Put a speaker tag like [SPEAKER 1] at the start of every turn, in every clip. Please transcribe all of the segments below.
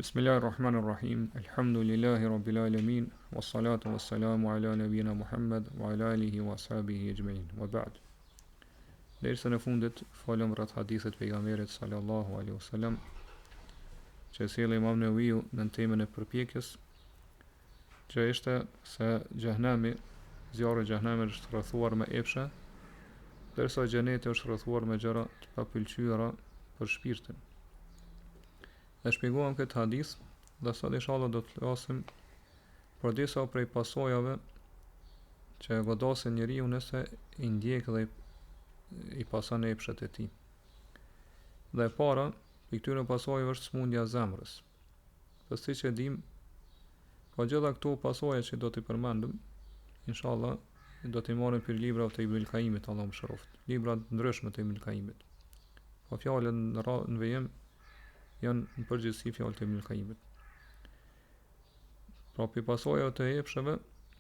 [SPEAKER 1] Bismillahirrahmanirrahim. Alhamdulillahi rabbil alamin. Wassalatu wassalamu ala nabiyina Muhammad wa ala alihi wa ashabihi ajma'in. Wa ba'd. Derisa në fundit folëm rreth hadithet pejgamberit sallallahu alaihi wasallam, që sjell Imam Nevaviu në temën e përpjekjes, që ishte se xhehenami, zjarri i xhehenamit është rrethuar me epshe, ndërsa xheneti është rrethuar me gjëra të papëlqyera për shpirtin. E shpjeguam këtë hadith, dhe sot inshallah do të flasim për disa prej pasojave që godasin njeriu nëse i ndjek dhe i pason epshet e tij. Dhe e para, i këtyre pasojave është smundja e zemrës. Dhe siç e dim, po gjitha këto pasoja që do t'i përmendëm, inshallah do t'i marrim për libra të Ibn Qayyimit, Allahu mëshiroft, libra të ndryshme të Ibn Qayyimit. Po fjalën në vijim janë në përgjithësi fjalët e Ibn Qayyimit. Pra për pasojave të epsheve,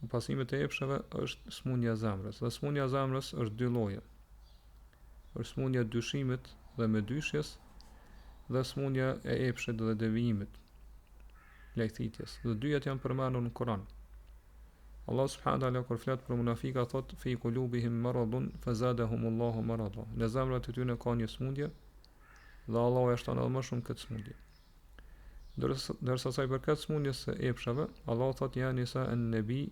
[SPEAKER 1] pasimet e epsheve është smundja e zemrës. Dhe smundja e zemrës është dy lloje. Është smundja e dyshimit dhe me dyshjes, dhe smundja e epshit dhe devijimit, lehthitjes. Dhe dyjat janë përmendur në Kur'an. Allah subhanahu wa taala kur flet për munafiqat thot fi qulubihim maradun fazadahumullahu marada. Në zemrat e tyre ka një smundje, dhe Allahu e shton edhe më shumë këtë smundje. Dërsa sa i përket smundjes së epsheve, Allahu thot ja nisa an-nabi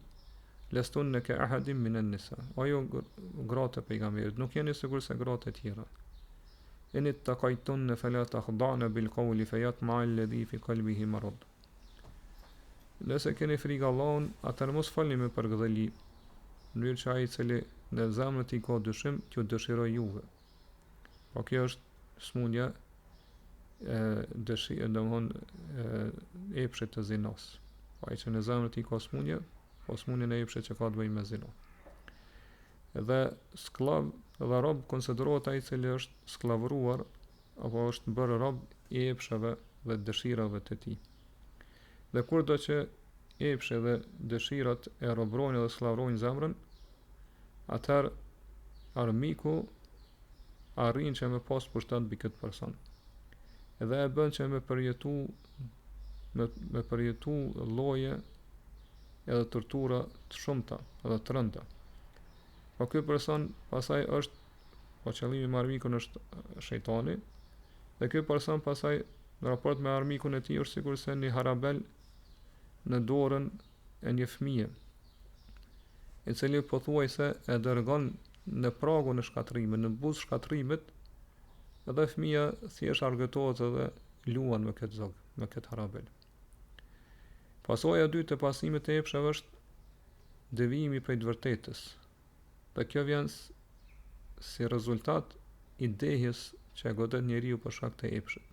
[SPEAKER 1] lastunna ka ahadin min an-nisa. Ajo gratë e pejgamberit nuk jeni sikur se gratë e tjera. Init taqaytunna fala takhda'na bil qawli fayatma'a alladhi fi qalbihi marad. Nëse keni frikë Allahun, atëherë mos folni me përgdhëli, në mënyrë që ai i cili në zemrën e tij ka dyshim, t'ju dëshiroj juve. Po kjo është smundja epshit të zinos. Ai që në zemrën e tij ka smundje, po smundjen e epshit që ka të bëjë me zinë. Dhe sklav dhe rob konsiderohet ai i cili është skllavëruar apo është bërë rob i epsheve dhe dëshirave të tij. Dhe kurdo që epshe dhe dëshirat e robrojnë dhe skllavërojnë zemrën, atëherë armiku arrin që me pas pushtet mbi këtë person. Edhe e bën që me përjetu lloje edhe tortura të shumta edhe të rënda. Po ky person pasaj është, po qëllimi me armikun është shejtani, dhe ky person pasaj në raport me armikun e tij është sigurisht një harabel në dorën e një fëmije, i cili pothuajse e dërgon në pragun e shkatrimit, në buzë shkatrimit, edhe fëmija thjesht argëtohet edhe luan me këtë zog, me këtë harabel. Pasoja e dytë e pasimit të epsheve është devijimi prej të vërtetës. Dhe kjo vjen si rezultat i dehjes që e godet njeriu për shkak të epshit.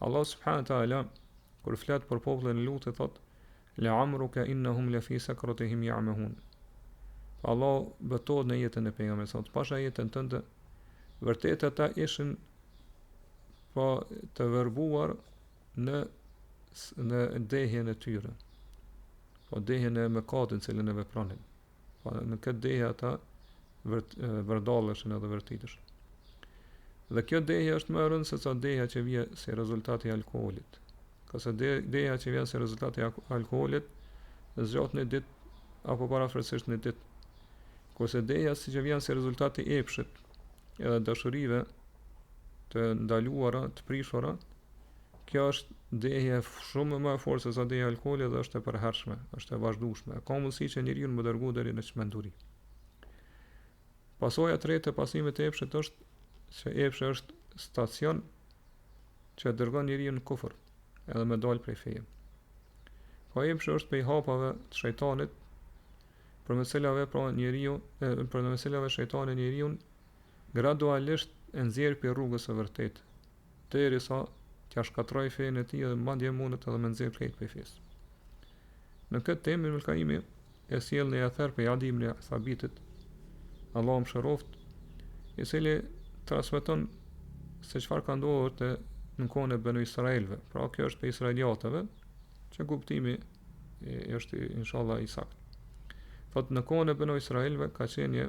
[SPEAKER 1] Allah subhanahu wa taala kur flet për popullin e Lutit thot la'amruka innahum la fi sakratihim ya'mahun. Allah betohet në jetën e pejgamberit sot, pasha jetën tënde, vërtet ata ishin po të verbuar në dehjen e tyre, po dehjen e mëkatit cilën e vepronin. Po në këtë dehje ata vërdalleshin edhe vërteteshin. Dhe kjo dehje është më e rëndë se sa dehja që vjen si rezultati i alkoolit. Qase dehja që vjen si rezultati i alkoolit zgjat në ditë apo parafraksisht në ditë. Kurse dehja që vjen si rezultati i epshit edhe dashurive të ndaluara, të prishura, kjo është dehje shumë më e fortë se sa dehja e alkoolit dhe është e përhershme, është e vazhdueshme. Ka mundësi që njeriu të dërgojë deri në çmenduri. Pasoja e tretë e pasimit të epshit është se epshi është stacion që dërgon njeriu në kufër, edhe me dal prej feje. Po epshi është prej hapave të shejtanit, përmes cilave shejtani njeriu gradualisht e nxjerr për rrugës së vërtetë, derisa t'ia shkatrojë fenë e tij dhe madje mundet edhe me nxjerr krejt prej fesë. Në këtë temë Ibn Qayyimi e sjell në ather për Adi ibn Thabitit, Allahu mëshiroft, i cili transmeton se çfarë ka ndodhur në kohën e Banu Israelve. Pra kjo është për israeliatëve, që kuptimi është inshallah i saktë. Thot në kohën e Banu Israelve ka qenë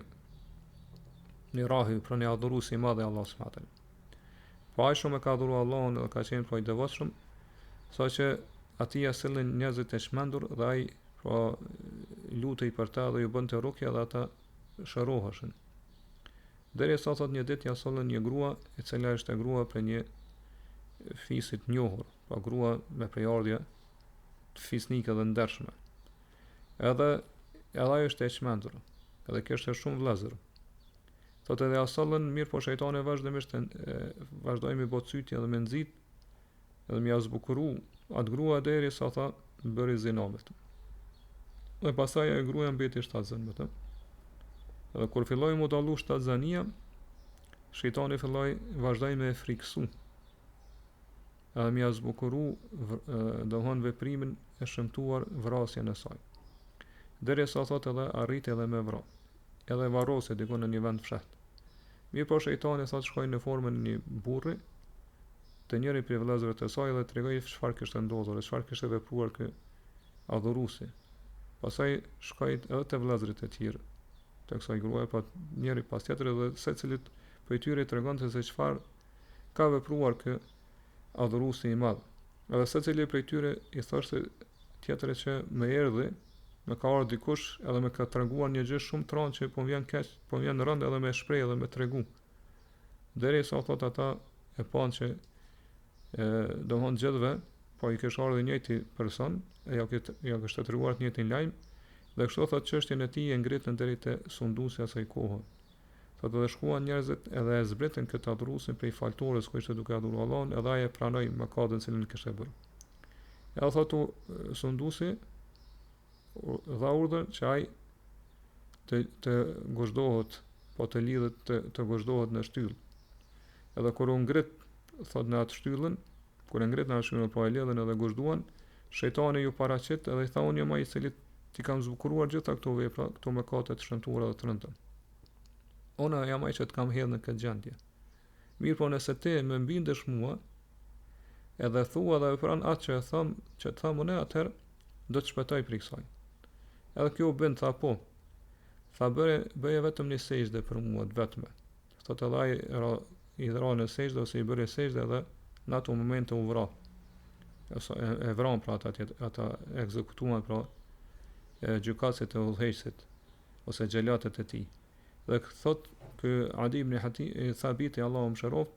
[SPEAKER 1] një rahib, pra një adhurues i madh i Allahut subhanahu wa taala. Po ai shumë e ka adhuruar Allahun dhe ka qenë prej devotshëm, saqë atij sillin njerëzit e çmendur dhe ai pra lutej për ta dhe ju bënte rukje dhe ata shëroheshin. Derisa thot një ditë ja sollën një grua, e cila ishte grua për një fisit njohur, pa grua me prejardhje të fisnike dhe ndershme. Edhe ajo ishte e çmendur, edhe kishte shumë vëllezër. Thot edhe ja sollën, mirë po shejtani vazhdimisht vazhdoi me bocytje dhe me nxit, edhe më ia zbukuru atë grua derisa tha bëri zinë me të. Dhe pastaj ajo gruaja mbeti shtatzën me të. Dhe kur filloi mu dallu shtatzania, shejtani vazhdoi me e friksu. Edhe më ia zbukuru domthon veprimin e shëmtuar, vrasjen e saj. Derisa thot edhe arriti edhe me vrar. Edhe varrose diku në një vend fshat. Mirë po shejtani thot shkoi në formën e një burri të njëri prej vëllezërve të saj dhe tregoi çfarë kishte ndodhur, çfarë kishte vepruar ky adhuruesi. Pastaj shkoi edhe te vëllezërit e tjerë të kësaj gruaje, pa njëri pas tjetrit, dhe secilit prej tyre tregonte se çfarë ka vepruar ky adhuruesi i madh. Edhe secili prej tyre i thoshte tjetrit që më erdhi, më ka ardhur dikush edhe më ka treguar një gjë shumë tron që po vjen keq, po vjen rënd edhe me shpreh edhe me tregu. Derisa thot ata e pan që domthon gjithve, po i kishte ardhur njëjti person, e ja kishte treguar të njëjtin lajm, dhe kështu thot çështjen e tij e ngritën deri te sunduesi asaj kohe. Thot edhe shkuan njerëzit edhe e zbritën këtë adhuruesin prej faltores ku ishte duke adhuruar Allahun, edhe ai e pranoi mëkatin që kishte bërë. Edhe thotu sunduesi dha urdhër që ai të gozhdohet, po të lidhet të gozhdohet në shtyllë. Edhe kur u ngrit thot në atë shtyllën, kur e ngrit në atë shtyllën, po e lidhen edhe gozhduan, shejtani ju paraqit edhe i tha unë jam ai i cili ti kam zbukuruar gjitha këto vepra, këto mëkate të shëmtuara dhe të rënda. Ona jam ai që të kam hedhur në këtë gjendje. Mirë po nëse ti më mbindesh mua, edhe thua dhe vepron atë që tham unë, atëherë do të shpëtoj prej kësaj. Edhe kjo u bën, tha po. Tha bëje vetëm një sejdë për mua të vetme. Thot edhe ai i dha në sejdë ose i bëri sejdë dhe në ato momente u vra. E vran pra ata ekzekutuan pra gjykatësit e udhëheqësit ose xhelatet e tij. Dhe thot ky Adi ibn Thabiti, Allahu mëshiroft,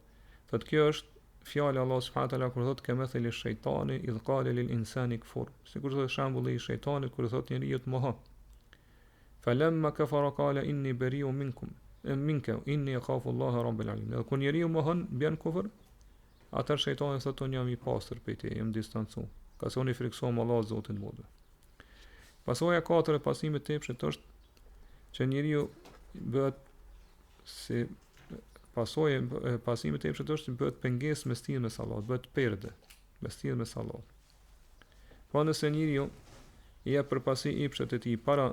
[SPEAKER 1] thot kjo është fjala Allah subhanahu wa taala kur thot kemetheli shejtani idh qala lil insani kfur. Sikur thot shembulli i shejtanit kur thot njeriu të moho. Falamma kafara qala inni bari'un minka inni akhafu Allah rabbul alamin. Dhe kur njeriu mohon bën kufër, atë shejtani thot unë jam i pastër prej te, jam distancu. Ka se unë i friksom Allah Zotin e modë. Pasojë e katërt e pasimit të epshit është që njeriu bëhet si pasojë pasimit të epshit është bëhet pengesë mes tij me Allahut, bëhet perde mes tij me Allahut. Po nëse njeriu i jep përpasi epshit e tij para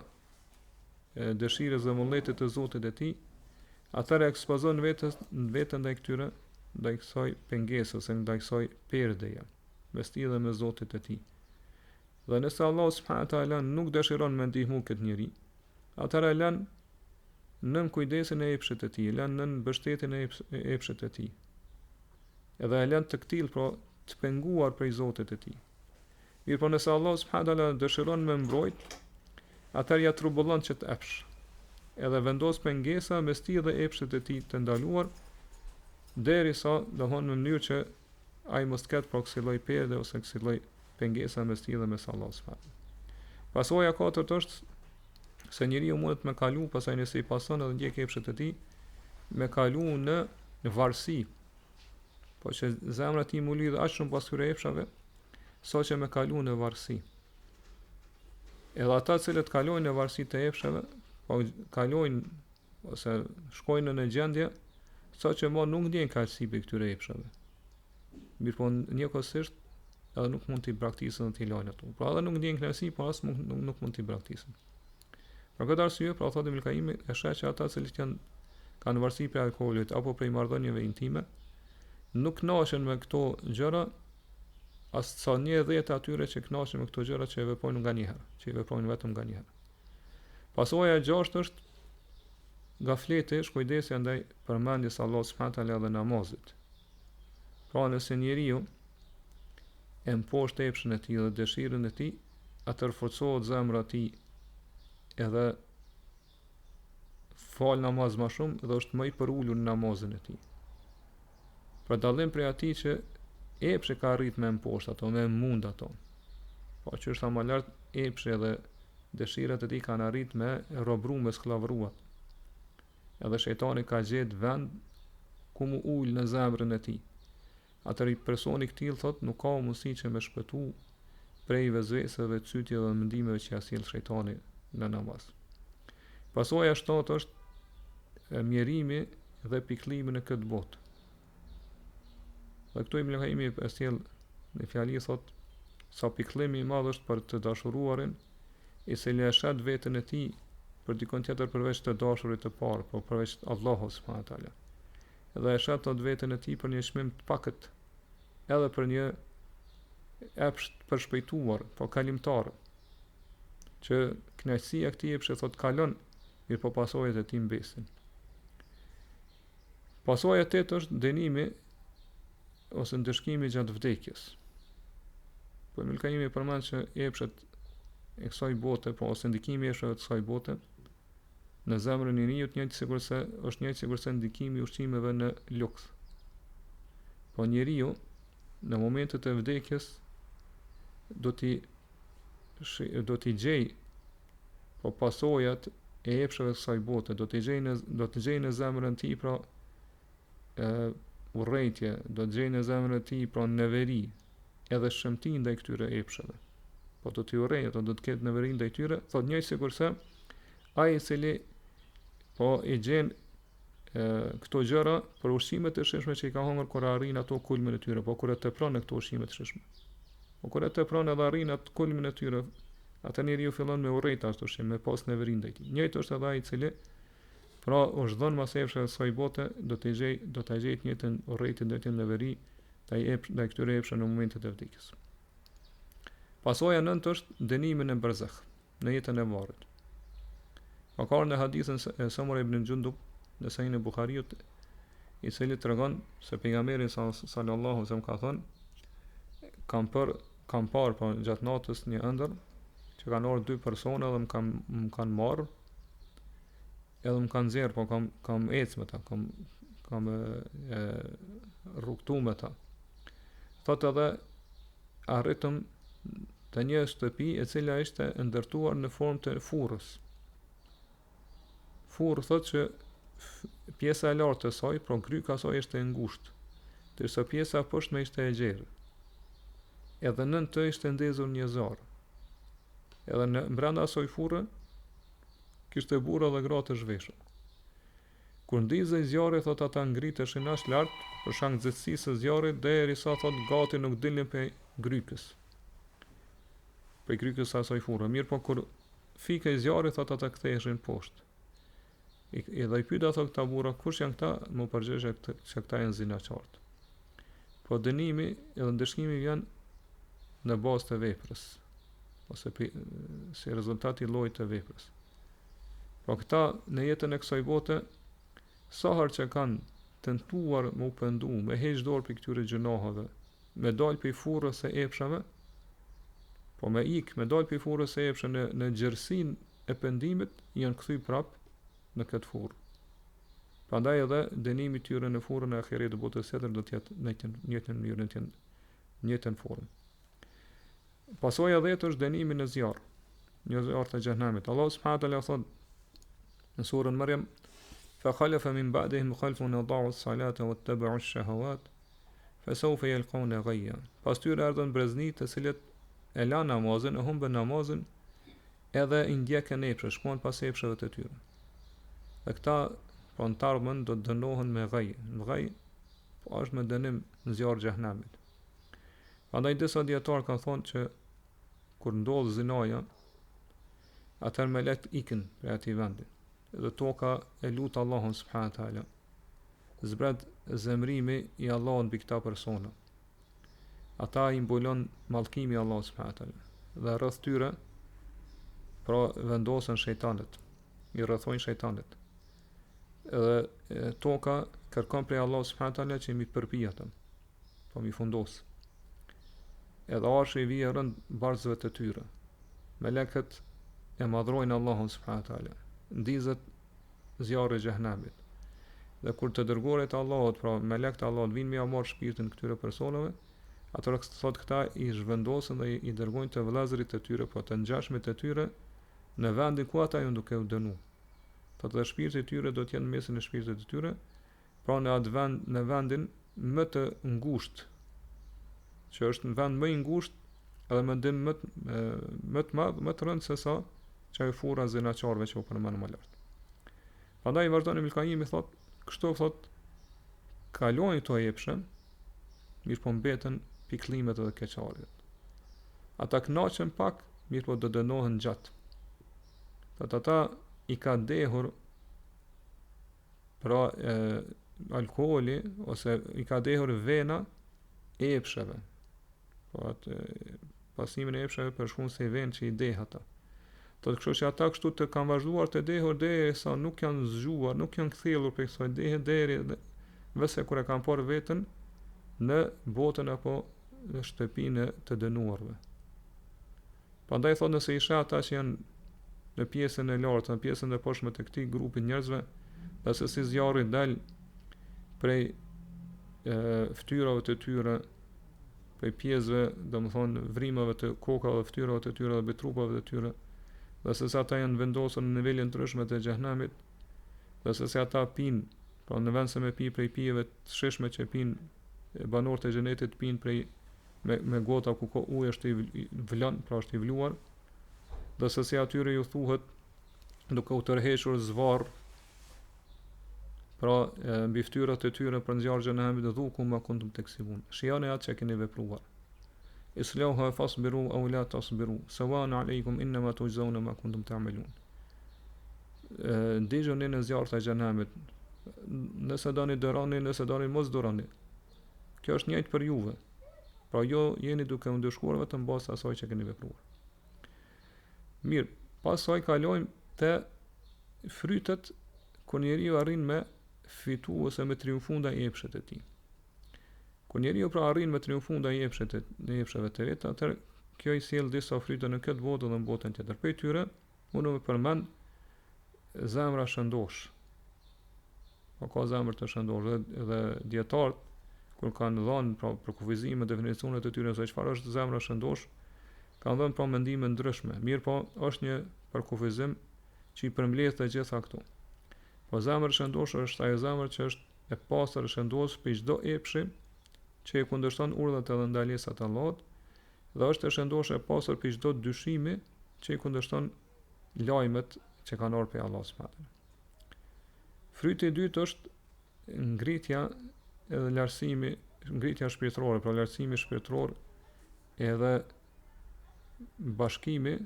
[SPEAKER 1] dëshirës dhe vullnetit të Zotit të tij, atëherë ekspozon veten ndaj këtyre, ndaj kësaj pengesës ose ndaj kësaj perdeje mes tij dhe me Zotin e tij. Dhe nëse Allah subhanahu wa taala nuk dëshiron me ndihmu këtë njeri, atëherë lën nën kujdesin e epshit të tij, lën nën mbështetjen e epshit të tij. Edhe e lën të ktill pra të penguar prej Zotit të tij. Mirë po nëse Allah subhanahu wa taala dëshiron me mbrojt, atëherë ja trubullon që të epsh. Edhe vendos pengesa mes tij dhe epshit të tij të ndaluar, derisa domthon në mënyrë që ai mos ketë pra kësaj lloj perde ose kësaj lloj pengesa mes tij dhe mes Allahut subhanahu. Pasojë e katërt është se njeriu mund të më kalu, pastaj nëse i pason edhe ndjek epshit e tij, me kalu në varësi. Po që zemra e tij mu lidh aq shumë pas këtyre epshave, saqë me kalu në varësi. Edhe ata cilët kalojnë në varësi të epshave, po kalojnë ose shkojnë në gjendje saqë më nuk ndjen kësaj për këtyre epshave. Mirë po njëkohësisht edhe nuk mund t'i braktisën dhe t'i lajnë ato. Pra edhe nuk ndjen kënaqësi, por as nuk mund t'i braktisën. Për këtë arsye, pra thotë Ibn Kaimi, e sheh që ata që kanë varësi prej alkoolit apo prej marrëdhënieve intime, nuk kënaqen me këto gjëra, as sa 10 atyre që kënaqen me këto gjëra që e veprojnë nganjëherë, që i veprojnë vetëm nganjëherë. Pasojë e gjashtë është gafleti, shkujdesja ndaj përmendjes Allahut subhanahu wa taala dhe namazit. Pra nëse njeriu e mposhtë epshën e tij dhe dëshirën e tij, atëherë forcohet zemra e tij edhe fal namaz më shumë dhe është më i përulur në namazin e tij. Për dallim prej atij që epshi ka arrit me mposhtë ato, me mund ato. Po që është më lart epshi edhe dëshirat e tij kanë arrit me robru, me skllavëruat. Edhe shejtani ka gjetë vend ku mu ul në zemrën e tij. Atëri personi këtill thot nuk ka mundësi që me shpëtu prej vezveseve, cytjeve dhe mendimeve që ja sjell shejtani në namaz. Pasojë shtatë është mjerimi dhe pikëllimi në këtë botë. Dhe këtu Ibn Qayyim e sjell në fjali thot sa pikëllimi i madh është për të dashuruarin i cili e shet veten e tij për dikon tjetër përveç të dashurit të parë, po përveç Allahut subhanahu wa taala. Dhe e shet atë veten e tij për një çmim të pakët, edhe për një epsh të përshpejtuar, po kalimtar, që kënaqësia e këtij epshi thot kalon, mirë po pasojat e tij mbesin. Pasojë e tetë është dënimi ose ndëshkimi gjatë vdekjes. Po Ibn Qayyim përmend që epshet e kësaj bote, po ose ndikimi i epsheve të kësaj bote në zemrën e njeriut është njëjtë sigurisht ndikimi i ushqimeve në luks. Po njeriu në momentet e vdekjes do t'i gjej po pasojat e epsheve të kësaj bote, do t'i gjej në zemrën e tij pra urrejtje, do të gjej në zemrën e tij pra neveri, edhe shëmtim ndaj këtyre epsheve. Po do t'i urrejë, do të ketë neveri ndaj tyre, thot njëjtë sigurisht ai i cili po i gjen këto gjëra për ushqimet e shishme që i ka hongër kur arrin ato kulmin e tyre, po kur e tepron në këto ushqime të shishme. Po kur e tepron edhe arrin atë kulmin e tyre, atë njeriu fillon me urrejt ashtu ushqim, me pas neveri ndaj tij. Njëjtë është edhe ai i cili pra është dhënë mas epsheve të kësaj bote, do ta gjejë të njëjtën urrejtje, do të neveri ndaj këtyre epsheve në momentet e vdekjes. Pasojë e nëntë është dënimi në barzakh, në jetën e varrit. Ka qenë në hadithin e Samura ibn Jundub në Sahih e Buhariut, i cili tregon se pejgamberi sallallahu alaihi wasallam ka thënë kam parë po gjatë natës një ëndër që kanë ardhur dy persona dhe më kanë marrë edhe më kanë nxjerr, po kam ecë me ta, kam rrugtu me ta. Thotë edhe arritëm të një shtëpi e cila ishte ndërtuar në formë të furrës. Furrë thotë që pjesa e lartë e saj, pra gryka e saj ishte e ngushtë, ndërsa pjesa e poshtme ishte e gjerë. Edhe nën të ishte ndezur një zar. Edhe në brenda asaj furre kishte burra dhe gra të zhveshur. Kur ndizej zjarri, thot ata ngriteshin as lart për shkak nxehtësisë së zjarrit derisa thot gati nuk dilnin prej grykës. Prej grykës së asaj furre. Mirë, po kur fikej zjarri, thot ata ktheheshin poshtë. Edhe i pyeta thot këta burra, kush janë këta? Më përgjigje se këta janë zinaçartë. Po dënimi edhe ndëshkimi vjen në bazë të veprës, ose si rezultati i llojit të veprës. Po këta në jetën e kësaj bote, sa herë që kanë tentuar me u pendu, me heq dorë për këtyre gjunaheve, me dalë për furrës së epshave, po me dalë për furrës së epshave në gjerësinë e pendimit, janë kthy prap në këtë furrë. Prandaj edhe dënimi i tyre në furrën e ahiret të botës tjetër do të jetë në njëjtën mënyrë, në njëjtën formë. Pasojë edhe është dënimi në zjarr, në zjarr të xhenemit. Allah subhanahu wa taala thot në surën Maryam: "Fa khalafa min ba'dihim khalfun adaa'u as-salata wattaba'u ash-shahawat fa sawfa yalqawna ghayya." Pas tyre ardhën breznit të cilët e lanë namazin, e humbën namazin, edhe i ndjekën epshë, shkuan pas epshëve të tyre. Dhe këta prontarmën do të dënohen me ghaj. Ghaj po është me dënim në zjarr xhenemit. Prandaj disa dietar kanë thonë që kur ndodh zinaja, atëherë melekët ikën prej atij vendi. Dhe toka e lut Allahun subhanahu wa taala. Zbret zemrimi i Allahut mbi këta persona. Ata i mbulon mallkimi i Allahut subhanahu wa taala. Dhe rreth tyre pra vendosen shejtanët, i rrethojnë shejtanët. Edhe toka kërkon prej Allahut subhanahu wa taala që mi përpi ata, po mi fundos. edhe arshi i vije rënd barzëve të tyre. Melekët e madhrojnë Allahun subhanahu wa taala. Ndizet zjarri i xhehenamit. Dhe kur të dërguarit e Allahut, pra melekët e Allahut vinë me ia marr shpirtin këtyre personave, atëra thot këta i zhvendosen dhe i dërgojnë të vëllezërit e tyre, po të ngjashmit e tyre në vendin ku ata janë duke u dënu. Thot dhe shpirti i tyre do të jenë mesin e shpirtit të tyre, pra në atë vend, në vendin më të ngushtë, që është në vend më i ngushtë edhe më ndim më të madh, më të rëndë se sa çaj furra zinaçarëve që u përmend më lart. Prandaj vazhdon Ibn Qayyim thot, kështu thot, kalojnë këto epshe, mirë po mbeten pikëllimet edhe keqardhjet. Ata kënaqen pak, mirë po do dënohen gjatë. Thot ata i ka dehur pra alkooli ose i ka dehur vena e epsheve. Po atë pasimin e epsheve për shkak se i ven që i deh ata. Do të kështu që ata kështu të kanë vazhduar të dehur derisa nuk janë zgjuar, nuk janë kthjellur prej kësaj dehe deri vese kur e kanë porë veten në botën apo në shtëpinë të dënuarve. Prandaj thotë nëse isha ata që janë në pjesën e lartë, në pjesën e poshtme të këtij grupi njerëzve, dhe se si zjarri dal prej fytyrave të tyre, prej pjesëve, domethënë vrimave të kokave, fytyrave të tyre dhe trupave të tyre, dhe se si ata janë vendosur në nivele ndryshme të xhehenamit, dhe se si ata pinë, pra në vend se me pi prej pijeve të shishme që pinë banorët e xhenetit pinë prej me gota ku ka ujë është i vlon, pra është i vluar, dhe se si atyre ju thuhet duke u tërhequr zvarr, pra mbi fytyrat e tyre për nxjarrje xhenemit dhe dhuku ma kuntum teksibun. Shijoni atë që keni vepruar. Islahu fasbiru aw la tasbiru, sawan aleikum inma tujzauna ma kuntum ta'malun. Ndijoni në zjarr të xhenemit. Nëse doni doroni, nëse doni mos doroni. Kjo është njëjtë për juve. Pra jo jeni duke u ndëshkuar vetëm bazë asaj që keni vepruar. Mirë, pasaj kalojmë te frytet kur njeriu arrin me fitu ose me triumfunda e epshet e tij. Kur njeriu pra arrin me triumfunda e epsheve të reta, atëherë kjo i sjell disa fryte në këtë botë dhe në botën tjetër. Për tyre, unë më përmend zemra shëndosh. Po ka zemër të shëndosh dhe dietarët kur kanë dhënë pra për kufizime definicionet e tyre se çfarë është zemra shëndosh, kanë dhënë pra mendime ndryshme. Mirë po, është një përkufizim që i përmbledh të gjitha këto. Po zemra shëndosh është ajo zemër që është e pastër e shëndosh për çdo epshi që e kundërshton urdhat edhe ndalesat e Allahut, dhe është e shëndosh e pastër për çdo dyshimi që i kundërshton lajmet që kanë ardhur prej Allahut subhanahu. Fryti i dytë është ngritja edhe lartësimi, ngritja shpirtërore, pra lartësimi shpirtëror edhe bashkimi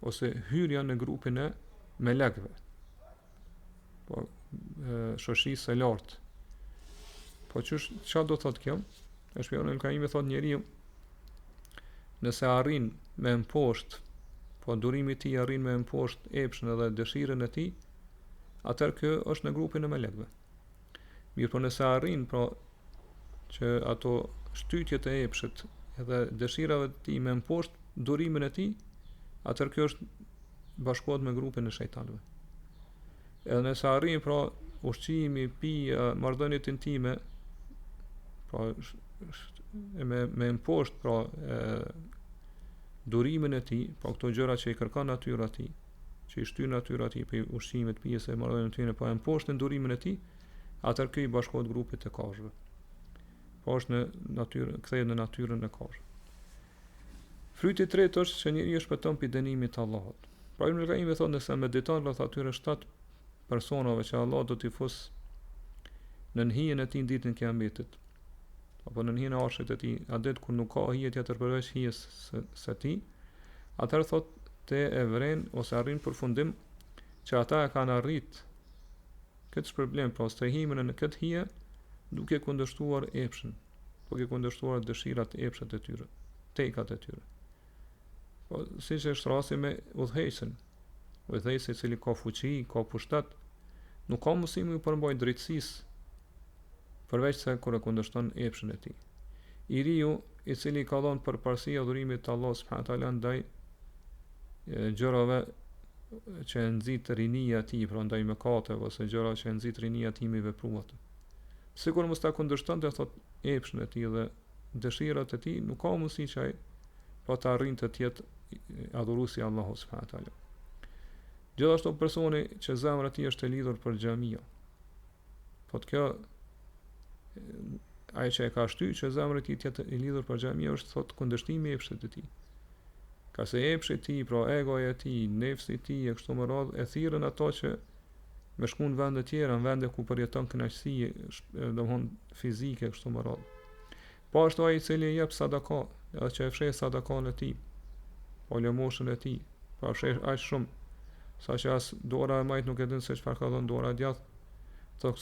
[SPEAKER 1] ose hyrja në grupin e melekëve. Po shoqërisë së lartë. Po çfarë do thotë kjo? E shpjegon Ibn Qayyim thotë njeriu nëse arrin me mposht, po durimi i tij arrin me mposht epshën edhe dëshirën e tij, atëherë kjo është në grupin e melekëve. Mirë po nëse arrin pra që ato shtytjet e epshit edhe dëshirave të tij me mposht durimin e tij, atëherë kjo është bashkohet me grupin e shejtanëve. Edhe nëse arrin pra ushqimi, pija, marrëdhëniet intime, pra me mposht pra durimin e tij, pra këto gjëra që i kërkon natyra e tij, që i shtyn natyra e tij për ushqimet, pjesë e marrëdhëniet intime, po e mposhtin durimin e tij, atëherë ky i bashkohet grupit të kafshëve. Po është në natyrë, kthehet në natyrën e kafshëve. Fryti i tretë është që njeriu shpëton prej dënimit të Allahut. Pra Ibn Qayyim thotë nëse mediton rreth atyre 7 personave që Allah do t'i fus në hijen e tij ditën e Kiametit, apo në hijen e arshit të tij, adet kur nuk ka hije tjetër përveç hijes së tij, atëherë thotë te e vren ose arrin përfundim që ata e kanë arrit këtë shpërblim, pra strehimin në këtë hije, duke kundërshtuar epshën, duke kundërshtuar dëshirat e epshet e tyre, tekat e tyre. Po siç është rasti me udhëheqësin, udhëheqësi i cili ka fuqi, ka pushtet, nuk ka mundësi më përmbaj drejtësisë përveç se kur e kundërshton epshën e tij. I riu i cili ka dhënë përparësi adhurimit të Allahut subhanahu wa taala ndaj gjërave që e nxit rinia e tij, pra ndaj mëkateve ose gjëra që e nxit rinia e tij me veprimet. Sikur mos ta kundërshtonte thot epshën e tij dhe dëshirat e tij, nuk ka mundësi që ai pa të arrinte të jetë adhuruesi i Allahut subhanahu wa taala. Gjithashtu personi që zemra e tij është e lidhur për xhamia. Po kjo ai që e ka shtyr që zemra e tij të jetë e lidhur për xhamia është thot kundërshtimi i epshit të tij. Ka se epshi i tij, pra egoja e tij, nefsi i tij e kështu me radhë e thirrën ato që me shku në vende tjera, në vende ku përjeton kënaqësi, domthonë fizike kështu me radhë. Po ashtu ai i cili jep sadaka, edhe që e fsheh sadakan e tij, po lëmoshën e tij, pa fsheh aq shumë, saqë as dora e majt nuk e din se çfarë ka dhënë dora e djathtë. Thotë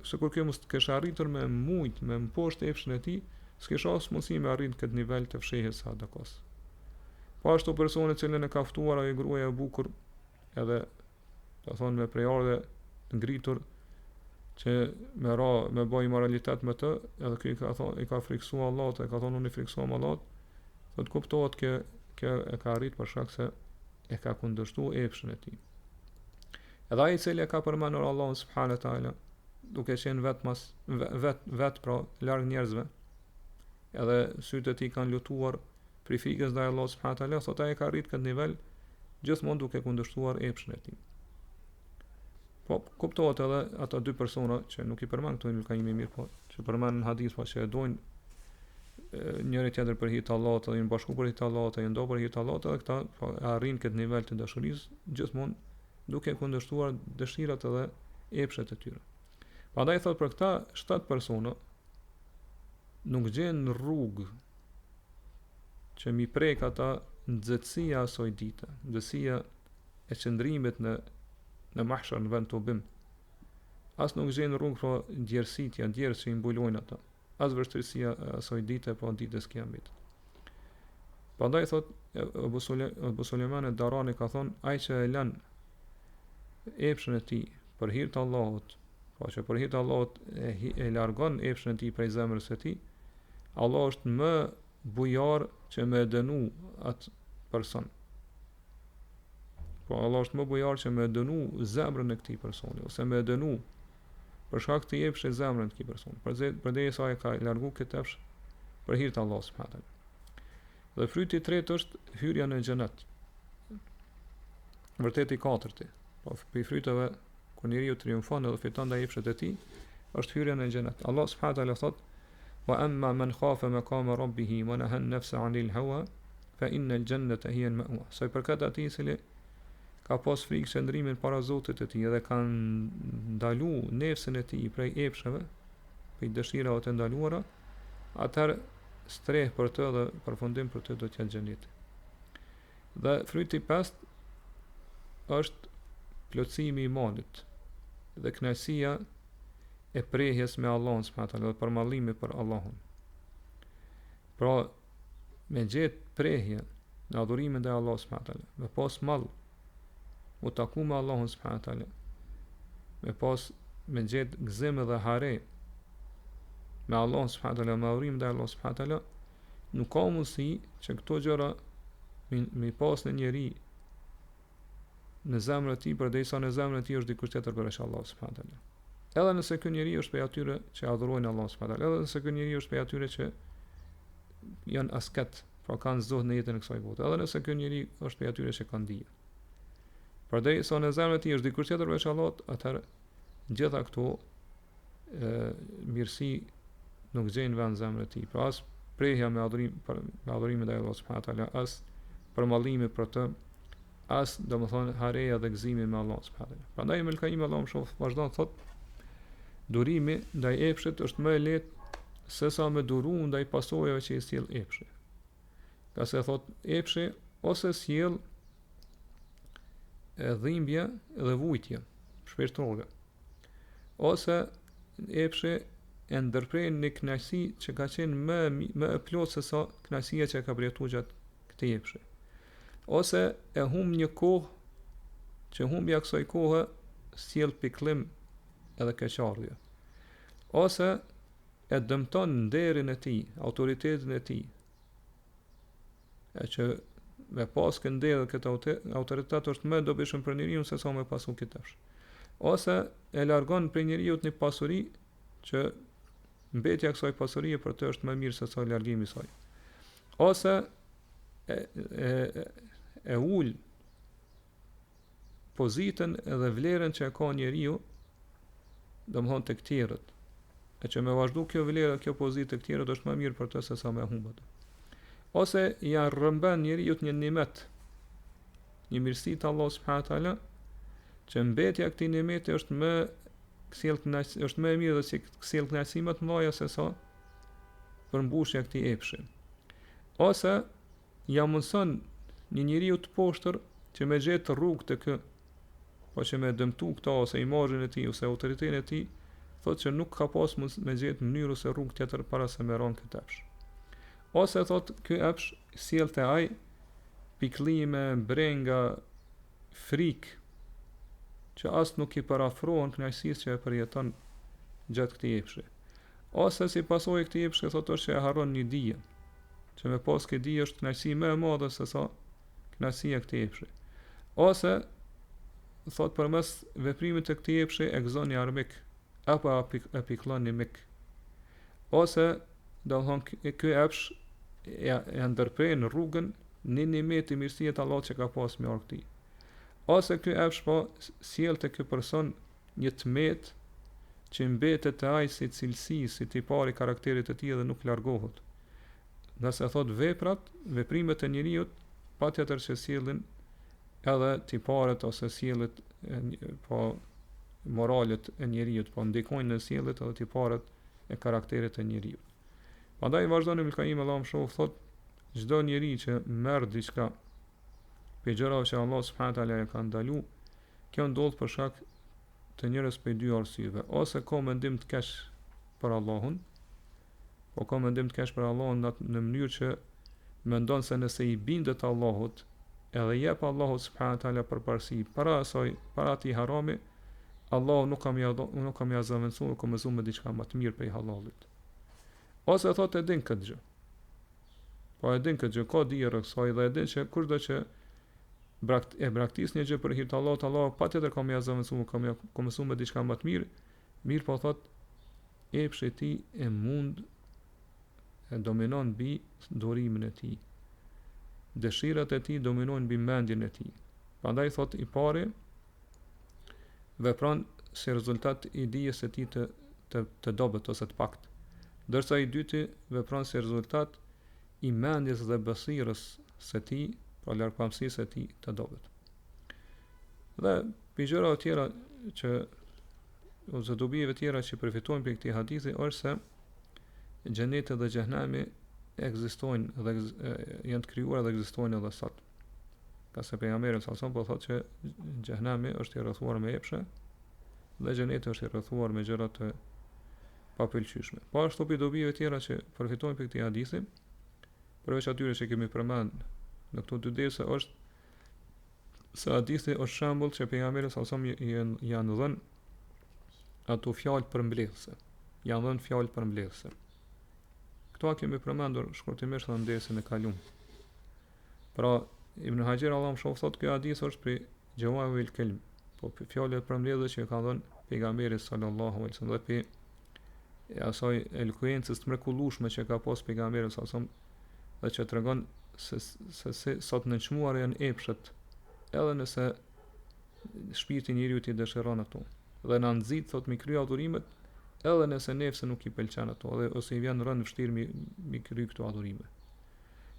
[SPEAKER 1] sikur ky mos kesh arritur me mujt, me mposhtë epshën e tij, s'kesh as mundësi me arrit këtë nivel të fshehjes së sadakas. Po ashtu personi i cili e ka ftuar ai gruaja e bukur, edhe do thonë me prejardhje të ngritur që me bëj moralitet me të, edhe ky ka thonë i ka friksuar Allahut, e ka thonë unë i friksuam Allahut, thotë kuptohet kjo e ka arrit për shkak se e ka kundërshtuar epshën e tij. Edhe ai i cili e ka përmendur Allahun subhanahu wa taala, duke qenë vet pra larg njerëzve, edhe sytë e tij kanë lutuar për frikës ndaj Allahut subhanahu wa taala, thotë ai ka arrit këtë nivel gjithmonë duke kundërshtuar epshën e tij. Po kuptohet edhe ata dy persona që nuk i përmend këtu Ibn Qayyim mirë, po që përmend në hadith po që e dojnë njëri tjetër për hir të Allahut, edhe janë bashku për hir të Allahut, janë ndo për hir të Allahut, edhe këta po arrin këtë nivel të dashurisë gjithmonë duke kundërshtuar dëshirat edhe epshet e tyre. Prandaj thot për këta 7 persona nuk gjen rrugë që mi prek ata nxehtësia asoj dite, nxehtësia e qëndrimit në mahshar, në vend të ubim. As nuk gjen rrugë për djersitja, djerës që i mbulojnë ata, as vështirësia asoj dite për ditës kiamit. Prandaj thot Abu Sulejman ad-Darani ka thonë, ai që e lën epshën e tij për hir të Allahut, po që për hir të Allahut e largon epshën e tij prej zemrës së tij, Allah është më bujar që me dënu atë person. Po Allah është më bujar që me dënu zemrën e këtij personi, ose me dënu për shkak të epshë zemrën e këtij personi. Përderisa ai ka largu këtë epshë për hir të Allahut subhanahu wa taala. Dhe fryti i tretë është hyrja në xhenet. Vërtet i katërti. Po për fryteve ku njeriu triumfon edhe fiton ndaj epshët e tij, është hyrja në xhenet. Allah subhanahu wa taala thot: "Wa amma man khafa maqama rabbih wa naha an-nafsa 'anil hawa fa inna al-jannata hiya al-ma'wa." Sa i përket atij i cili ka pas frikë qëndrimin para Zotit të tij dhe ka ndalu nefsin e tij prej epshëve, prej dëshirave të ndaluara, atëherë streh për të dhe përfundim për të do të jetë xheneti. Dhe fryti i pestë është plotësimi i imanit dhe kënaqësia e prehjes me Allahun subhanahu wa taala, dhe përmallimi për Allahun. Pra, me gjetë prehje në adhurimin ndaj Allahut subhanahu wa taala, me pas mall, u taku me Allahun subhanahu wa taala, me gjetë gëzim dhe hare me Allahun subhanahu wa taala, me adhurimin ndaj Allahut subhanahu wa taala, nuk ka mundësi që këto gjëra mi pas në njeri në zemrën e tij, përderisa në zemrën e tij është dikush tjetër përveç Allahut subhanahu wa taala. Edhe nëse ky njeri është prej atyre që adhurojnë Allahun subhanahu wa taala, edhe nëse ky njeri është prej atyre që janë asket, pra kanë zuhd në jetën e kësaj bote, edhe nëse ky njeri është prej atyre që kanë dije. Përderisa në zemrën e tij është dikush tjetër përveç Allahut, atëherë gjitha këto mirësi nuk gjejnë vend në zemrën e tij. Pra as prehja me adhurimin ndaj Allahut subhanahu wa taala, as përmallimi për të, as domethënë hareja dhe gëzimi me Allahun subhanahu wa taala. Prandaj Ibn Qayyim Allahu më shoh vazhdon thotë, durimi ndaj epshit është më e lehtë se sa me duru ndaj pasojave që i sjell epshi. Ka se thotë epshi ose sjell dhimbje dhe vujtje shpirtërore, ose epshi e ndërpren një kënaqësi që ka qenë më e plotë se sa kënaqësia që ka përjetuar gjatë këtij epshi, ose e humb një kohë që humbja kësaj kohe sjell pikëllim edhe keqardhje, ose e dëmton nderin e tij, autoritetin e tij, e që me pas këndellë këtë autoritet është më dobishëm për njeriu se sa me pasu kitësh. Ose e largon për njeriu një pasuri që mbetja e kësaj pasurie për të është më mirë se sa largimi i saj. Ose e ul pozitën edhe vlerën që e ka njeriu, domthon tek tjerët. E që me vazhdu kjo vlerë, kjo pozitë tek tjerët është më mirë për të se sa me humbët. Ose ja rrëmben njeriu një nimet, një mirësi të Allahut subhanahu teala, që mbetja e këtij nimeti është më është më e mirë dhe si sjell kënaqësi më të mëdha se sa përmbushja e këtij epshi. Ose ja mundson një njeriu të poshtër që me gjetë rrugë të kë, po që me dëmtu këta ose imazhin e tij ose autoritetin e tij, thotë që nuk ka pas mund me gjetë mënyrë ose rrugë tjetër para se me ron këtë epsh. Ose thotë ky epsh sjellte ai pikëllime, brenga, frikë që as nuk i parafrohen kënaqësisë që e përjeton gjatë këtij epshi. Ose si pasojë këtij epshi thotë është që e harron një dije, që me pas këtë dije është kënaqësi më e madhe se sa kënaqësia e këtij epshi. Ose thot përmes veprimit të këtij epshi e gëzon një armik apo e pikllon një mik. Ose do të thonë ky epsh ja ndërpren rrugën në nimet e mirësive të Allahut që ka pas me orë këtij. Ose ky epsh po sjell te ky person një tmet që mbetet te ai si cilësi, si tipari karakterit të tij dhe nuk largohet. Nëse thot veprimet e njeriu patjetër që sjellin edhe tiparet ose sjellet po moralet e njeriu, po ndikojnë në sjelljet edhe tiparet e karakterit të njeriu. Prandaj vazhdon Ibn Qayyim Allahu më shoh thot çdo njeri që merr diçka për gjëra që Allah subhanahu taala e ka ndalu, kjo ndodh për shkak të njërës prej dy arsyeve, ose ka mendim të keq për Allahun, po ka mendim të keq për Allahun në mënyrë që mendon se nëse i bindet Allahut, edhe jep Allahut subhanahu taala përparësi para atij harami, Allahu nuk kam ia zaventsuar ku mësuar me diçka më të mirë prej halalit. Ose thotë e din këtë gjë. Po e din këtë gjë, ka dije rreth saj dhe e din që kushdo që braktis një gjë për hir të Allahut, Allahu patjetër ka më ia zaventsuar, ka mësuar me diçka më të mirë po thotë epshi i tij e mund e dominon mbi durimin e tij. Dëshirat e tij dominojnë mbi mendjen e tij. Prandaj thotë i pari vepron si rezultat i dijes së tij të dobët ose të pakt. Ndërsa i dyti vepron si rezultat i mendjes dhe besirës së tij, pra largpamësisë së tij të dobët. Dhe gjëra të tjera që ose dobijeve tjera që përfitojnë prej këtij hadithi është se xheneti dhe xhehenami ekzistojnë dhe janë të krijuara dhe ekzistojnë edhe sot. Ka se pejgamberi sa son po thotë që xhehenami është i rrethuar me epshe dhe xheneti është i rrethuar me gjëra të papëlqyeshme. Po ashtu pi dobijeve tjera që përfitojnë prej këtij hadithi, përveç atyre që kemi përmend në këto dy dese, është se hadithi është shembull që pejgamberi sa son janë dhënë ato fjalë përmbledhëse. Janë dhënë fjalë përmbledhëse. Këto kemi përmendur shkurtimisht në desin e kaluar. Pra Ibn Hajar Allahu më shoh thotë ky hadith është për Jawami'ul Kalim, po fjalët përmbledhëse që ka dhënë pejgamberi sallallahu alaihi wasallam dhe asaj elokuencës të mrekullueshme që ka pas pejgamberi sallallahu alaihi wasallam dhe që tregon se sot në çmuar janë epshet, edhe nëse shpirti i njeriu i dëshiron ato. Dhe na nxit thot mi kry adhurimet, edhe nëse nefsi nuk i pëlqen ato, edhe ose i vjen rënd vështirë mi kry këto adhurime.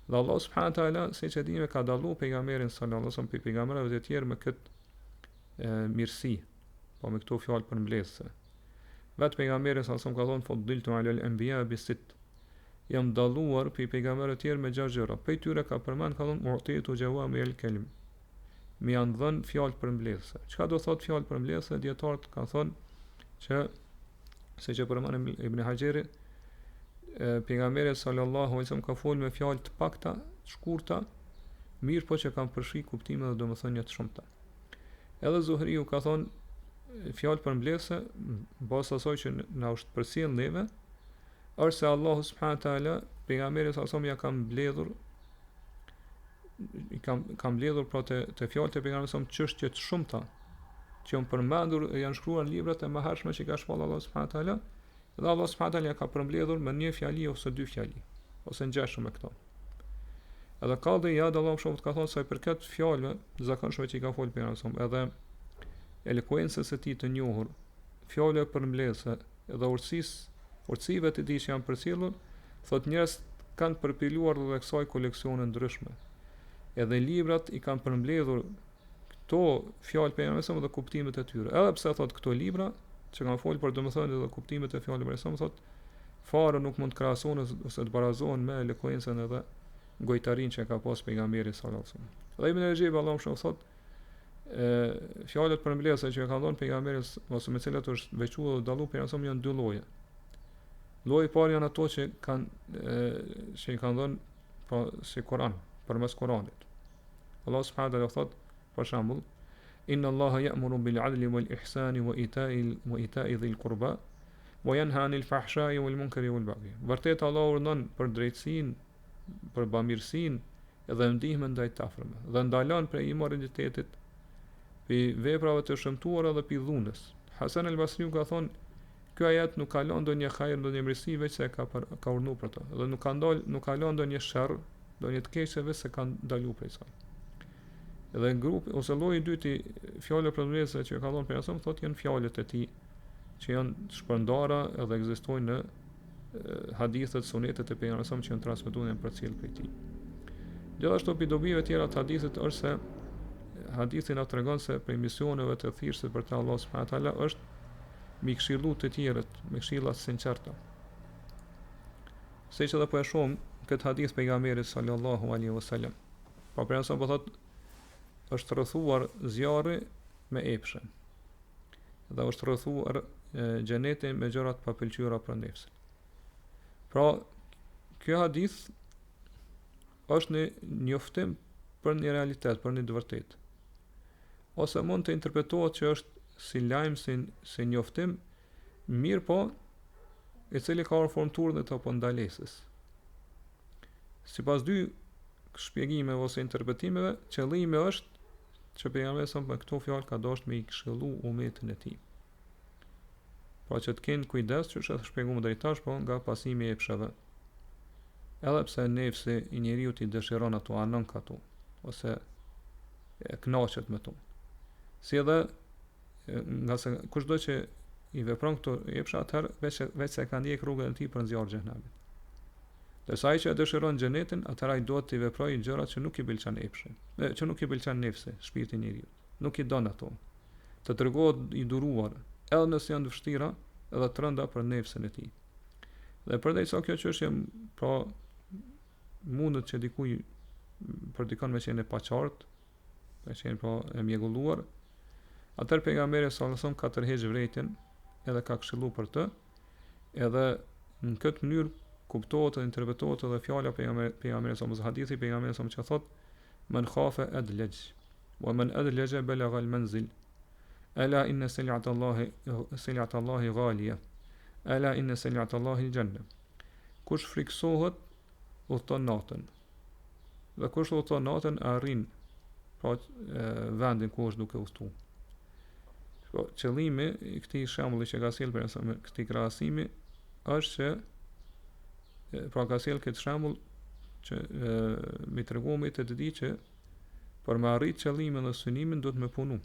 [SPEAKER 1] Dhe Allah subhanahu taala, siç e dimë, ka dalluar pejgamberin sallallahu alaihi wasallam pejgamberëve të tjerë me këtë mirësi, po me këto fjalë përmbledhëse. Vetë pejgamberi sallallahu alaihi wasallam ka thonë fadiltu ala al-anbiya bi-sitt. Jam dalluar pe pejgamberët e tjerë me 6 gjëra. Pe tyre ka përmend ka thonë mu'titu jawami'ul kalim. Mi janë dhënë fjalë përmbledhëse. Çka do thotë fjalë përmbledhëse? Dietarët kanë thonë që siç e përmend Ibn Hajeri, pejgamberi sallallahu alaihi wasallam ka folur me fjalë të pakta, të shkurta, mirë po që kanë përfshi kuptime dhe domethënie të shumta. Edhe Zuhriu ka thonë fjalë përmbledhëse, mbas asaj që na është përcjell neve, është se Allahu subhanahu taala pejgamberit sa ja ka mbledhur kam mbledhur pra te fjalët e pejgamberit sa çështje të shumta që janë përmendur, janë shkruar në librat e mëhershme që ka shpallur Allah subhanahu wa taala, dhe Allah subhanahu wa taala ka përmbledhur me një fjali ose dy fjali, ose ngjashëm me këto. Edhe Qadi Iyad Allahu shumë ka thonë se për këtë fjalë zakonshme që i ka folë pejgamberi, edhe elokuencës së tij të njohur, fjalë përmbledhëse edhe urtësive të tij që janë përcjellur, thotë njerëz kanë përpiluar dhe kësaj koleksione ndryshme. Edhe librat i kanë përmbledhur këto fjalë pejgamberit dhe kuptimet e tyre. Edhe pse thotë këto libra që kanë folur për domethënë edhe kuptimet e fjalëve pejgamberit, thotë fare nuk mund të krahasohen ose të barazohen me elokuencën edhe gojtarin që ka pas pejgamberi sallallahu alajhi wasallam. Dhe Ibn Rajab Allahu shumë thotë fjalët përmbledhëse që ka dhënë pejgamberi ose me cilat është veçuar dhe dalluar pejgamberi janë dy lloje. Lloji i parë janë ato që i kanë dhënë pa si Kur'an, përmes Kur'anit. Allah subhanahu wa taala thotë për shembull, inna Allaha ya'muru bil 'adli wal ihsani wa ita'i dhil qurba wa yanha 'anil fahsha'i wal munkari wal baghi. Vërtet Allah urdhon për drejtësinë, për bamirësinë dhe ndihmën ndaj të afërmve, dhe ndalon prej immoralitetit, për veprave të shëmtuara dhe për dhunës. Hasan al-Basri ka thonë, ky ajet nuk ka lënë ndonjë hajër, ndonjë mirësi veç se ka urdhëruar për to, dhe nuk ka lënë ndonjë sherr, ndonjë të keqe veç se kanë ndaluar prej saj. Edhe grupi ose lloji i dytë i fjalëve përmbledhëse që ka dhënë pejgamberi thotë janë fjalët e tij që janë shpërndara edhe ekzistojnë në hadithet, sunetet e pejgamberit që janë transmetuar në përcjell prej tij. Gjithashtu pi dobive tjera të hadithit është se hadithi na tregon se prej misioneve të thjeshtë për të Allah subhanahu wa taala është mi këshillu të tjerët, me këshilla të sinqerta. Se që edhe po e shohim këtë hadith pejgamberit sallallahu alaihi wasallam. Pa pejgamberi po thotë është rrethuar zjarri me epshe. Dhe është rrethuar xheneti me gjëra të papëlqyera për nefsin. Pra, ky hadith është një njoftim për një realitet, për një të vërtetë. Ose mund të interpretohet që është si lajm, si njoftim, mirë po, i cili ka formë turdhët apo ndalesës. Sipas dy shpjegimeve ose interpretimeve, qëllimi është që pejgamberi me këto fjalë ka dashur me i këshillu umetin e tij. Pra që të kenë kujdes, që është shpjeguar deri tash, po nga pasimi i epsheve. Edhe pse nefsi i njeriu i dëshiron ato, anon ato, ose e kënaqet me to. Si edhe nga se kushdo që i vepron këto epsha, atëherë veç se ka ndjek rrugën e tij për zjarr xhenamit. Dhe sa ai që dëshiron xhenetin, atëherë ai duhet të veprojë gjërat që nuk i pëlqen epshi, që nuk i pëlqen nefsi, shpirti i njeriu. Nuk i don ato. Të tregohet i duruar, edhe nëse janë të vështira, edhe të rënda për nefsin e tij. Dhe përderisa kjo çështje pra mundet që dikuj për dikon me qenë e paqartë, me qenë pra e mjegulluar, atëherë pejgamberi sallallahu alajhi wasallam ka tërheqë vërejtjen, edhe ka këshilluar për të, edhe në këtë mënyrë kuptohet dhe interpretohet edhe fjala pejgamberit sallallahu hadithi pejgamberit sallallahu që thotë man khafa adlaj wa man adlaja balagha al-manzil ala inna sil'ata Allahi ghaliya ala inna sil'ata Allahi al-janna. Kush friksohet udhton natën, dhe kush udhton natën arrin pra vendin ku është duke udhtuar. Qëllimi i këtij shembulli që ka sjellë për këtij krahasimi është që pra ka sjellë këtë shembull që mi treguam të di që për me arrit qëllimin dhe synimin duhet me punu,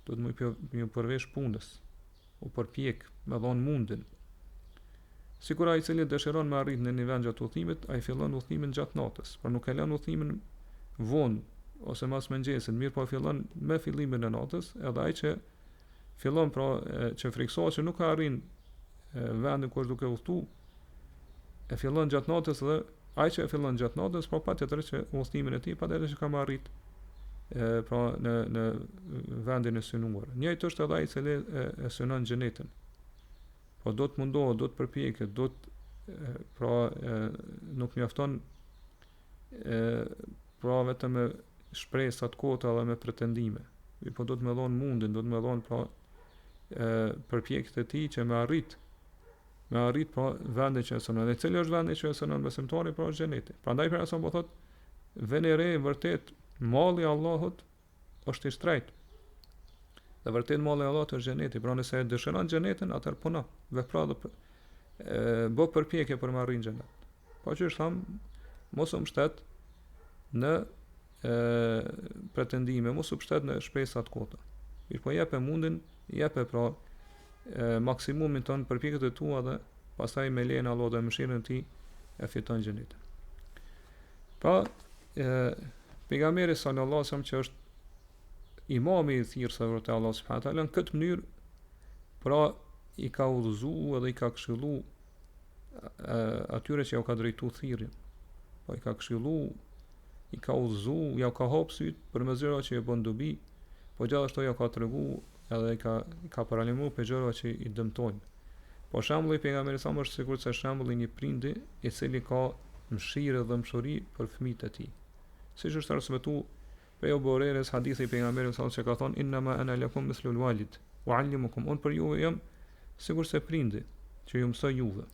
[SPEAKER 1] duhet me përvesh punës, u përpjek me dhon mundin. Sikur ai i cili dëshiron me arrit në një vend gjatë udhëtimit, ai fillon udhëtimin gjatë natës, por nuk e lën udhëtimin vonë ose mas mëngjesit, mirë po fillon me fillimin e natës, edhe ai që fillon pra që friksohet që nuk ka arrin vendin ku është duke udhëtuar, e fillon gjatë natës dhe ai që e fillon gjatë natës, po patjetër që udhëtimin e tij patjetër që ka më arrit pra në vendin e synuar. Njëjtë është edhe ai i cili e synon xhenetin. Po do të mundohet, do të përpjeket, do të pra nuk mjafton pra vetëm me shpresa të kota dhe me pretendime. Po do të më dhon mundin, do të më dhon pra përpjekjet e tij që me arrit pra vendin që e synon. Dhe cili është vendi që e synon besimtari, pra xheneti. Prandaj për asaj po thotë vënë re vërtet malli i Allahut është i shtrejtë. Dhe vërtet malli i Allahut është xheneti, pra nëse e dëshiron xhenetin, atëherë puno, vepro dhe bë përpjekje për të arritur xhenet. Po që është tham, mos u mbështet në pretendime, mos u mbështet në shpresa të kota. Po jep mundin, jep pra maksimumin ton përpjekjet e tua dhe pastaj me lejen e Allahut dhe mëshirën e tij e fiton xhenetin. Pa pejgamberi sallallahu alajhi wasallam që është imami i thirrësve te Allah subhanahu wa taala në këtë mënyrë pra i ka udhëzuar edhe i ka këshilluar atyre që ja ka drejtuar thirrjen. Po i ka këshilluar, i ka udhëzuar, ja ka hap syt për mëzyra që e bën dobi, po gjithashtu ja ka treguar edhe i ka paralajmëruar për gjëra që i dëmtojnë. Po shembulli i pejgamberit sa më është sigurisht se shembulli një prindi i cili ka mëshirë dhe mëshuri për fëmijët e tij. Siç është transmetuar prej Abu Hurajres hadithi i pejgamberit sa që ka thonë inna ma ana lakum mithlul walid uallimukum, un për ju jam sikur se prindi që ju mësoj juve.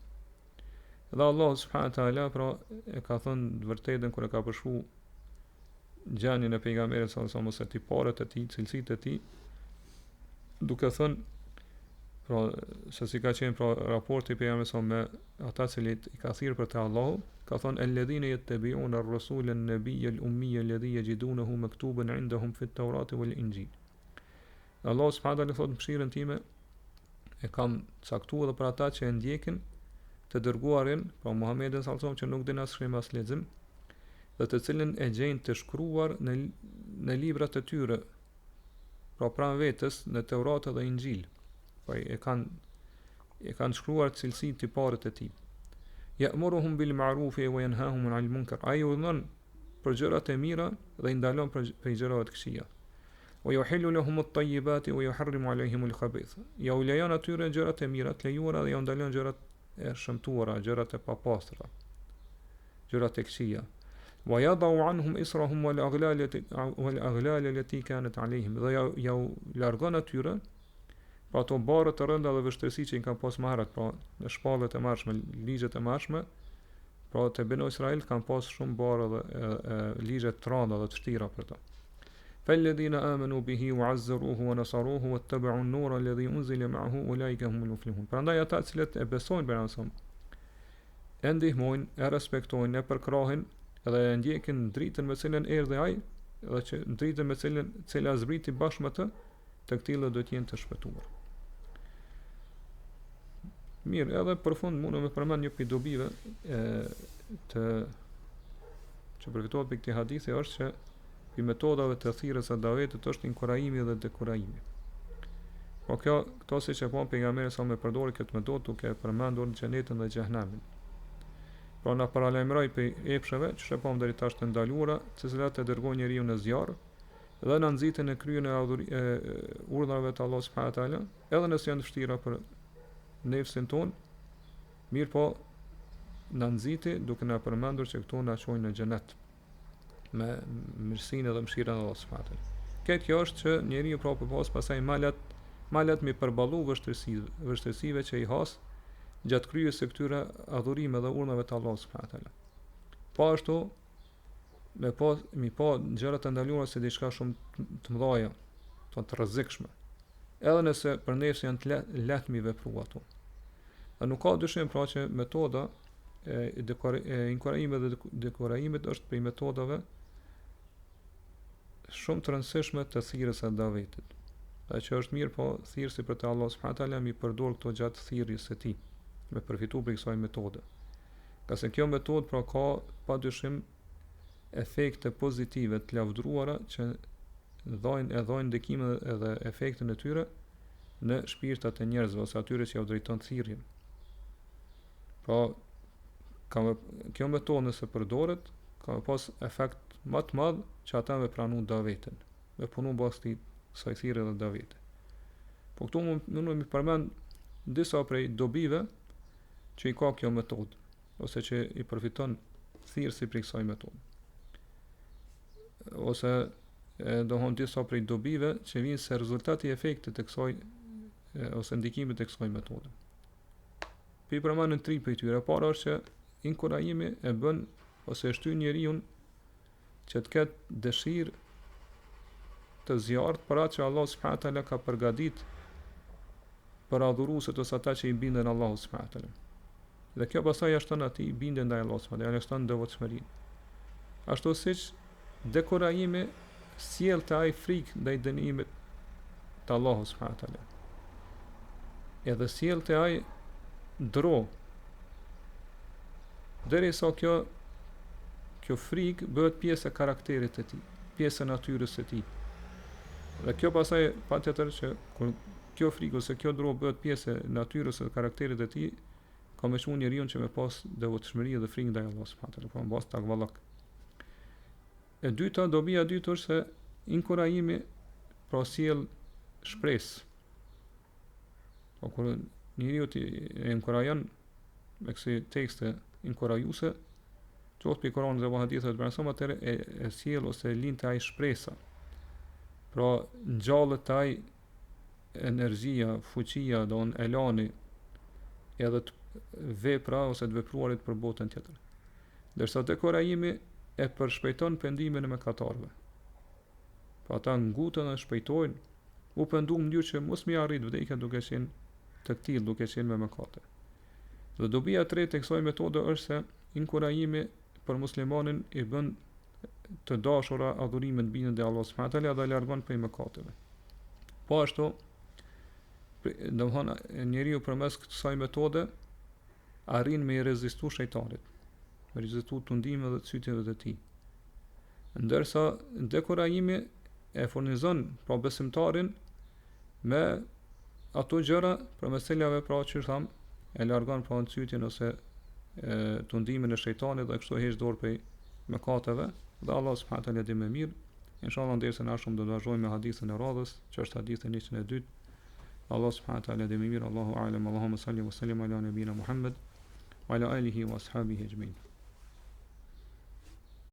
[SPEAKER 1] Dhe Allah subhanahu wa taala pra e ka thënë të vërtetën kur e ka përshkruar gjendjen e pejgamberit sa ose tiparet e tij, cilësitë e tij, duke thënë pra se si ka qenë pra raporti i pejgamberit sa me ata që i ka thirrë për te Allahu, ka thënë alladhina yattabi'una ar-rasula an-nabiyya al-ummiyya alladhi yajidunahu maktuban 'indahum fi at-taurati wal-injil. Allah subhanahu wa taala thotë mëshirën time e kam caktuar edhe për ata që e ndjekin të dërguarin, pra Muhammedin sallallahu alaihi wasallam që nuk din as shkrim as lexim, dhe të cilën e gjejnë të shkruar në librat e tyre, pra pranë vetes në Teurat dhe Injil. Po e kanë shkruar cilësitë tiparet e tij. Ya'muruhum bil ma'ruf wa yanhahum 'anil munkar. Ai urdhon për gjërat e mira dhe i ndalon për gjërat të këqija. Wa yuhillu lahum at-tayyibati wa yuharrimu 'alayhim al-khabith. Ja u lejon atyre gjërat e mira të lejuara dhe ja ndalon gjërat e shëmtuara, gjërat e papastra, gjërat e këqija. Wa yadau anhum israhum wal aghlal allati kanat alayhim. Dhe ja u largon atyre pra ato barë të rënda dhe vështirësi që i kanë pas më herët, pra në shpallët e mërshme, ligjet e mërshme, pra të Beno Israel kanë pas shumë barë dhe ligjet të rënda dhe të vështira për ta. Falladhina amanu bihi wa 'azzaruhu wa nasaruhu wattaba'u an-nura alladhi unzila ma'ahu ulaika humul muflihun. Prandaj ata të cilët e besojnë për anëson, e ndihmojnë, e respektojnë, e përkrahin dhe e ndjekin dritën me cilën erdhi ai, dhe që dritën me cila zbriti bashkë me të këtilla do të jenë të shpëtuar. Mirë, edhe për fund mundem me përmend një pidobive që përfitohet për këtij hadithi është që i metodave të thirrjes së davetit është inkurajimi dhe dekurajimi. Po këto siç e bën pejgamberi sa me përdorë këtë metodë duke përmendur xhenetin dhe xhehenemin. Pra na paralajmëroi për epsheve që shepom deri tash të ndaluara, të cilat e dërgojnë njeriu në zjarr dhe na nxitën në kryen e urdhrave të Allahut subhanahu wa taala, edhe nëse janë vështira për nefsin ton, mirë po na nxiti duke na përmendur që këto na çojnë në xhenet me mirësinë dhe mëshirën e Allahut subhanahu wa taala. Këtë kjo është që njeriu pra pas pasaj malet me përballu vështirësive që i has gjatë kryes së këtyre adhurimeve dhe urdhrave të Allahut subhanahu wa taala. Po ashtu mi pa gjërat e ndaluara si diçka shumë të mëdha, të rrezikshme. Edhe nëse për nefsin janë të lehtë mi vepru ato. Dhe nuk ka dyshim pra që metoda e inkurajimit dhe dekurajimit është prej metodave shumë të rëndësishme të thirrjes së davetit. Dhe që është mirë po thirrsi për te Allah subhanahu wa taala mi përdor këto gjatë thirrjes së tij, me përfituar prej kësaj metode. Ka se kjo metodë pra ka padyshim efekte pozitive të lavdruara që dhojnë ndikimin edhe efektin e tyre në shpirtat e njerëzve ose atyre që ja u drejton thirrjen. Pra kjo metodë nëse përdoret ka pas efekt më të madh që ata me pranu davetin, me punu bashkë kësaj thirrje dhe davetit. Po këtu mund të përmend disa prej dobive që i ka kjo metodë ose që i përfiton thirrsi prej kësaj metode. Ose dohon disa prej dobive që vijnë se rezultati i efektit të kësaj ose ndikimit të kësaj metode. Pi përmend në 3 prej tyre. Para është që inkurajimi e bën ose e shtyn njeriu që të ketë dëshirë të zjarrt për atë që Allah subhanahu wa taala ka përgatit për adhuruesit ose ata që i bindën Allahu subhanahu wa taala. Dhe kjo pastaj ja shton atij bindjen ndaj Allahut subhanahu wa taala, ja shton devotshmërinë. Ashtu siç dekorajimi sjell të ai frikë ndaj dënimit të Allahut subhanahu wa taala. Edhe sjell të ai dro. Derisa kjo frikë bëhet pjesë e karakterit të tij, pjesë e natyrës së tij. Dhe kjo pastaj patjetër që kur kjo frikë ose kjo dro bëhet pjesë e natyrës së karakterit të tij, ka më shumë njeriu që me pas devotshmëri dhe frikë ndaj Allahut subhanahu wa taala, po mbas takvallak. E dyta, dobia e dytë është se inkurajimi pra sjell shpresë. Po kur njeriu e inkurajon me kësi tekste inkurajuese, qoftë për Koranit dhe hadithet të përgjithshme, atëherë e sjell ose e lind të ai shpresa. Pra ngjallet ai energjia, fuqia, don elani edhe të vepra ose të vepruarit për botën tjetër. Ndërsa dekorajimi e përshpejton pendimin e mëkatarëve. Pra ata ngutën dhe shpejtojnë u pendu në mënyrë që mos mi arrit vdekja duke qenë të tillë, duke qenë me mëkate. Dhe dobia e tretë e kësaj metode është se inkurajimi për muslimanin i bën të dashura adhurimin bindjen te Allahu subhanahu wa taala dhe largon prej mëkateve. Po ashtu, domthonë njeriu përmes kësaj metode arrin me i rezistu shejtanit, me rezistu tundimeve dhe çytjeve të tij. Ndërsa dekorajimi e furnizon pra besimtarin me ato gjëra përmes cilave pra që tham e largon pra çytjen ose tundimin e shejtanit dhe kështu heq dorë prej mëkateve dhe Allah subhanahu wa taala di më mirë. Inshallah ndërsa na shumë do të vazhdojmë me hadithin e radhës, që është hadithi 102. Allah subhanahu wa taala di më mirë. Allahu a'lam. Allahumma salli wa sallim ala nabina Muhammad wa ala alihi wa ashabihi ajma'in.